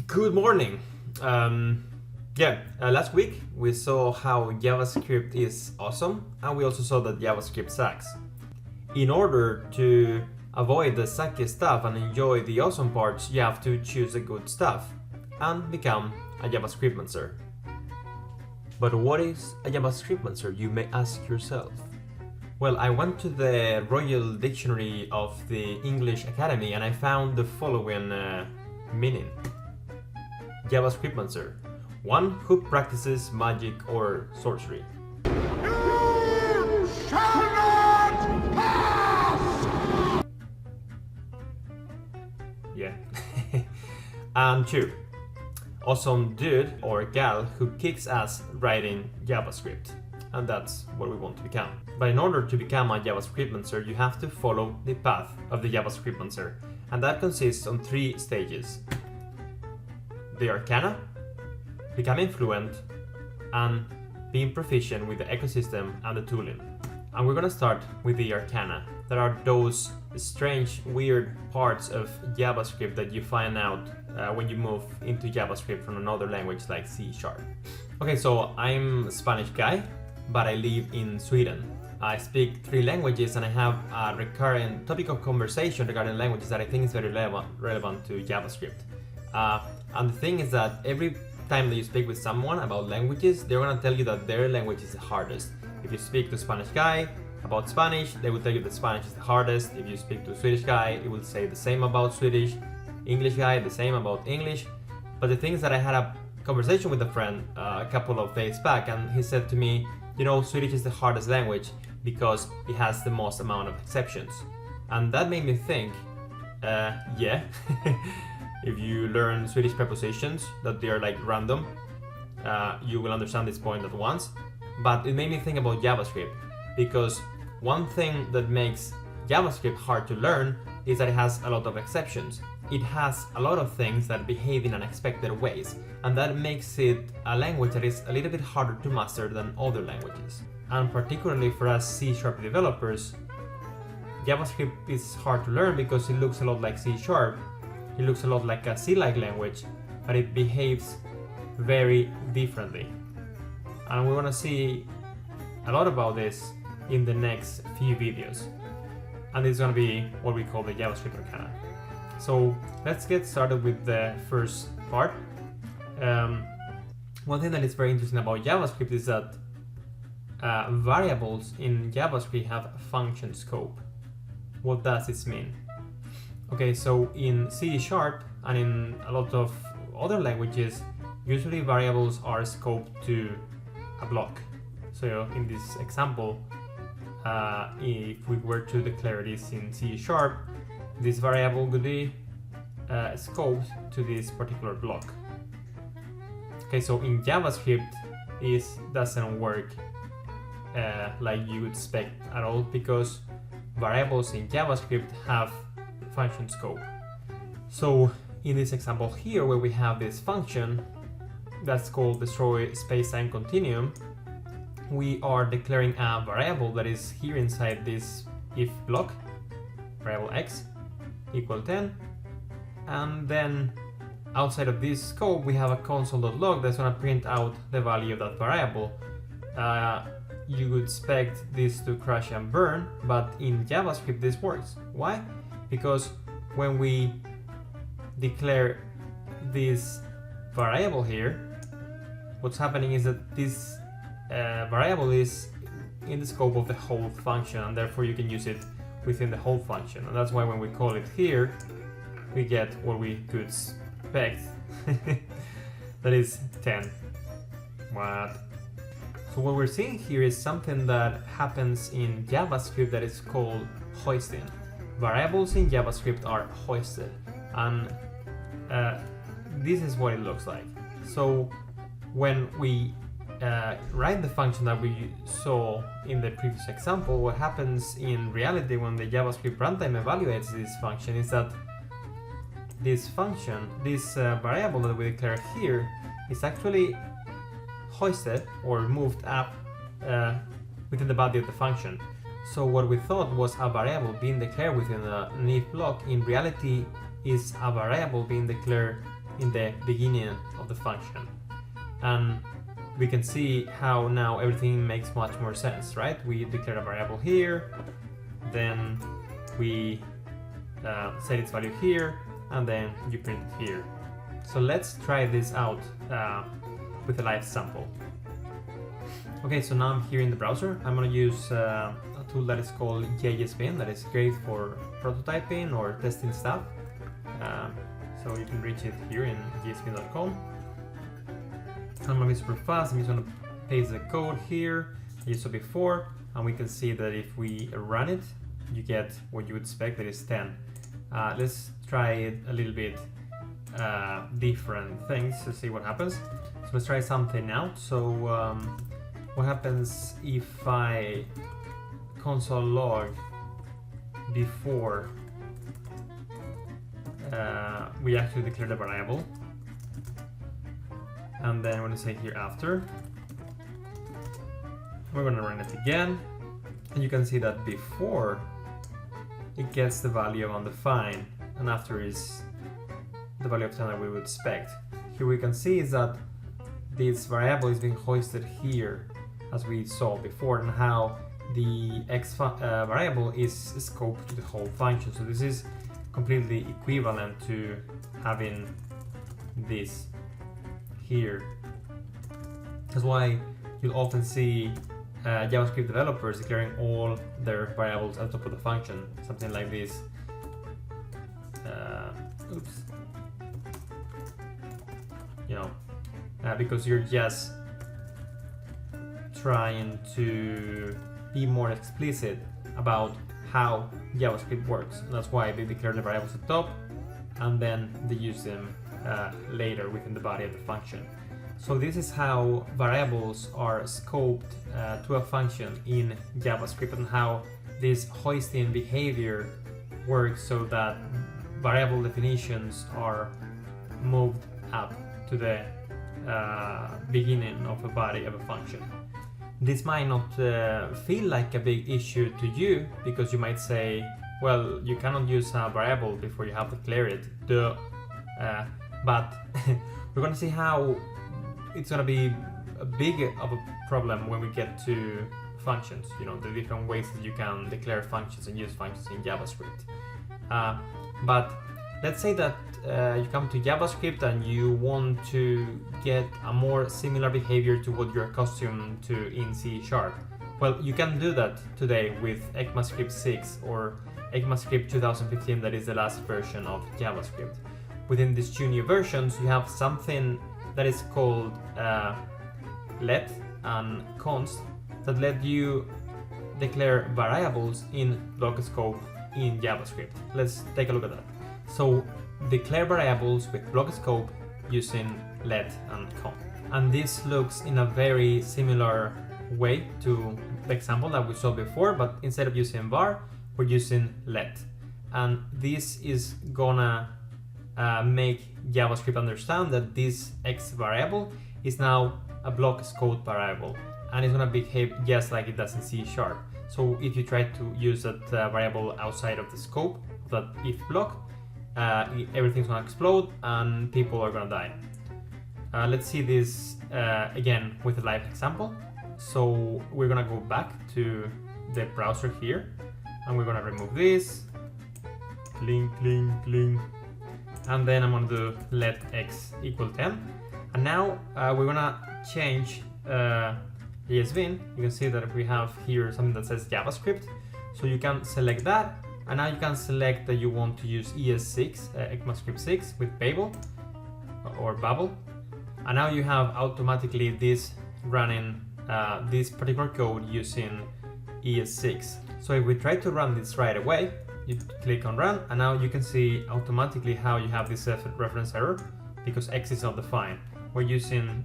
Good morning. Last week we saw how JavaScript is awesome, and we also saw that JavaScript sucks. In order to avoid the sucky stuff and enjoy the awesome parts, you have to choose the good stuff and become a JavaScript-mancer. But what is a JavaScript-mancer, you may ask yourself? Well, I went to the Royal Dictionary of the English Academy and I found the following meaning. JavaScript-mancer, one who practices magic or sorcery. You shall not pass! Yeah. And two, awesome dude or gal who kicks ass writing JavaScript. And that's what we want to become. But in order to become a JavaScript-mancer, you have to follow the path of the JavaScript-mancer. And that consists on 3 stages. The Arcana, becoming fluent, and being proficient with the ecosystem and the tooling. And we're gonna start with the Arcana. There are those strange, weird parts of JavaScript that you find out when you move into JavaScript from another language like C#. Okay, so I'm a Spanish guy, but I live in Sweden. I speak 3 languages and I have a recurrent topic of conversation regarding languages that I think is very relevant to JavaScript. And the thing is that every time that you speak with someone about languages, they're gonna tell you that their language is the hardest. If you speak to a Spanish guy about Spanish, they will tell you that Spanish is the hardest. If you speak to a Swedish guy, it will say the same about Swedish. English guy, the same about English. But the thing is that I had a conversation with a friend a couple of days back, and he said to me, you know, Swedish is the hardest language because it has the most amount of exceptions. And that made me think, yeah. If you learn Swedish prepositions, that they are like random, you will understand this point at once. But it made me think about JavaScript, because one thing that makes JavaScript hard to learn is that it has a lot of exceptions. It has a lot of things that behave in unexpected ways, and that makes it a language that is a little bit harder to master than other languages. And particularly for us C# developers, JavaScript is hard to learn because it looks a lot like C#. It looks a lot like a C-like language, but it behaves very differently. And we want to see a lot about this in the next few videos. And it's going to be what we call the JavaScript Arcana. So let's get started with the first part. One thing that is very interesting about JavaScript is that variables in JavaScript have function scope. What does this mean? Okay, so in C# and in a lot of other languages, usually variables are scoped to a block. So in this example, if we were to declare this in C#, this variable would be scoped to this particular block. Okay, so in JavaScript, this doesn't work like you would expect at all, because variables in JavaScript have function scope. So in this example here, where we have this function that's called destroy space-time continuum, we are declaring a variable that is here inside this if block, variable x equal 10, and then outside of this scope we have a console.log that's going to print out the value of that variable. You would expect this to crash and burn, but in JavaScript this works. Why? Because when we declare this variable here, what's happening is that this variable is in the scope of the whole function, and therefore you can use it within the whole function. And that's why when we call it here, we get what we could expect. That is 10. What? So what we're seeing here is something that happens in JavaScript that is called hoisting. Variables in JavaScript are hoisted, and this is what it looks like. So when we write the function that we saw in the previous example, what happens in reality when the JavaScript runtime evaluates this function is that this function, this variable that we declare here, is actually hoisted or moved up within the body of the function. So what we thought was a variable being declared within an if block, in reality is a variable being declared in the beginning of the function. And we can see how now everything makes much more sense, right? We declare a variable here, then we set its value here, and then you print it here. So let's try this out with a live sample. Okay, so now I'm here in the browser. I'm gonna use a tool that is called JSBin, that is great for prototyping or testing stuff. So you can reach it here in jsbin.com. I'm gonna be super fast. I'm just gonna paste the code here as you saw before, and we can see that if we run it, you get what you would expect, that is 10. Let's try it a little bit different things to see what happens. So let's try something out. So what happens if I console log before we actually declare the variable, and then when I say here after, we're gonna run it again, and you can see that before it gets the value of undefined, and after is the value of 10 that we would expect. Here we can see is that this variable is being hoisted here, as we saw before, and how the x variable is scoped to the whole function. So this is completely equivalent to having this here. That's why you'll often see JavaScript developers declaring all their variables at the top of the function, something like this. Oops. You know, because you're just trying to be more explicit about how JavaScript works. And that's why they declare the variables at the top, and then they use them later within the body of the function. So this is how variables are scoped to a function in JavaScript, and how this hoisting behavior works so that variable definitions are moved up to the beginning of a body of a function. This might not feel like a big issue to you, because you might say, well, you cannot use a variable before you have declared it, duh. But we're going to see how it's going to be a big of a problem when we get to functions, you know, the different ways that you can declare functions and use functions in JavaScript. But let's say that you come to JavaScript and you want to get a more similar behavior to what you're accustomed to in C#. Well, you can do that today with ECMAScript 6 or ECMAScript 2015, that is the last version of JavaScript. Within these two new versions, you have something that is called let and const, that let you declare variables in block scope in JavaScript. Let's take a look at that. So declare variables with block scope using let and const. And this looks in a very similar way to the example that we saw before, but instead of using var, we're using let. And this is gonna make JavaScript understand that this x variable is now a block scope variable, and it's gonna behave just like it does in C#. So if you try to use that variable outside of the scope of that if block, everything's gonna explode and people are gonna die. Let's see this again with a live example. So we're gonna go back to the browser here, and we're gonna remove this, cling, cling, cling, and then I'm gonna do let x equal 10. And now we're gonna change JSBin. You can see that we have here something that says JavaScript. So you can select that, and now you can select that you want to use ES6, ECMAScript 6 with Babel or Babel. And now you have automatically this running this particular code using ES6. So if we try to run this right away, you click on run, and now you can see automatically how you have this reference error because x is not defined. We're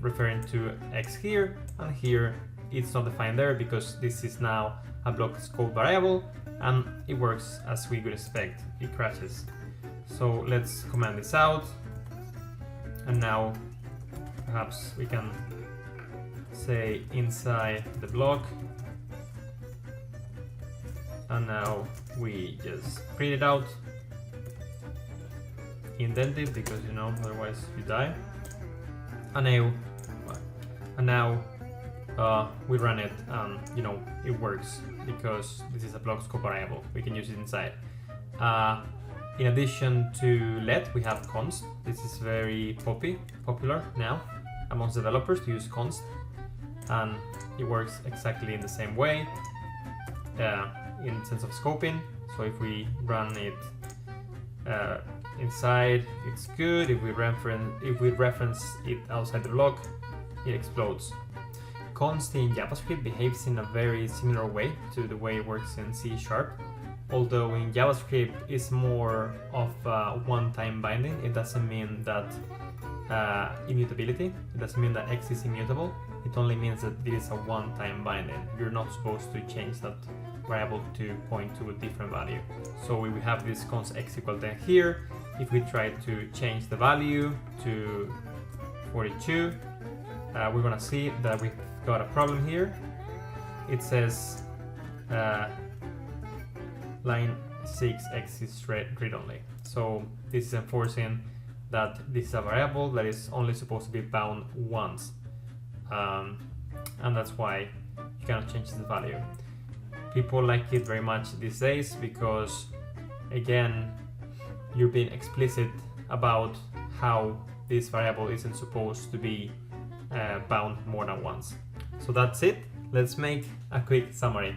referring to x here, and here it's not defined there because this is now a block scope variable, and it works as we would expect. It crashes. So let's comment this out, and now perhaps we can say inside the block, and now we just print it out, indented because otherwise you die. And now we run it and it works because this is a block scope variable. We can use it inside. In addition to let, we have const. This is very popular now amongst developers to use const, and it works exactly in the same way in the sense of scoping. So if we run it inside, it's good. If we reference it outside the block, it explodes. Const in JavaScript behaves in a very similar way to the way it works in C#, although in JavaScript it's more of a one-time binding. It doesn't mean that immutability. It doesn't mean that X is immutable. It only means that it is a one-time binding. You're not supposed to change that variable to point to a different value. So we have this const x equal 10 here. If we try to change the value to 42, we're gonna see that we've got a problem here. It says line 6x is read only. So this is enforcing that this is a variable that is only supposed to be bound once. And that's why you cannot change the value. People like it very much these days because, again, you're being explicit about how this variable isn't supposed to be bound more than once. So that's it. Let's make a quick summary.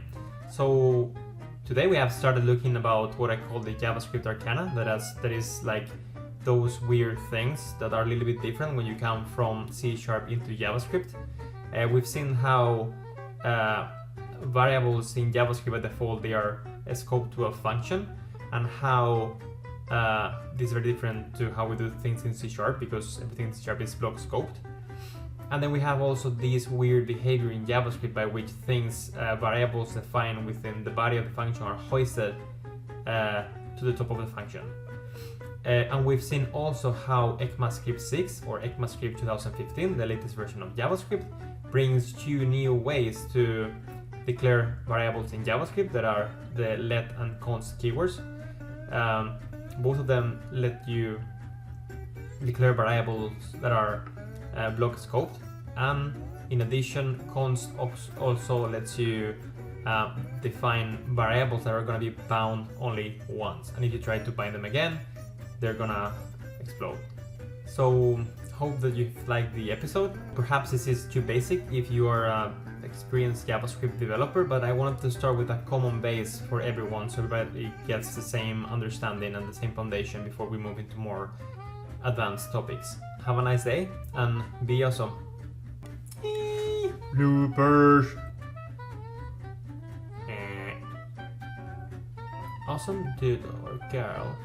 So today we have started looking about what I call the JavaScript Arcana. That is like those weird things that are a little bit different when you come from C# into JavaScript. We've seen how variables in JavaScript by default, they are scoped to a function, and how this is very different to how we do things in C# because everything in C# is block scoped. And then we have also this weird behavior in JavaScript by which things, variables defined within the body of the function are hoisted to the top of the function. And we've seen also how ECMAScript 6 or ECMAScript 2015, the latest version of JavaScript, brings two new ways to declare variables in JavaScript that are the let and const keywords. Both of them let you declare variables that are block scoped, and in addition, const also lets you define variables that are going to be bound only once, and if you try to bind them again, they're gonna explode. So hope that you've liked the episode. Perhaps this is too basic if you are an experienced JavaScript developer, but I wanted to start with a common base for everyone so everybody gets the same understanding and the same foundation before we move into more advanced topics. Have a nice day and be awesome. Bloopers. Awesome dude or girl.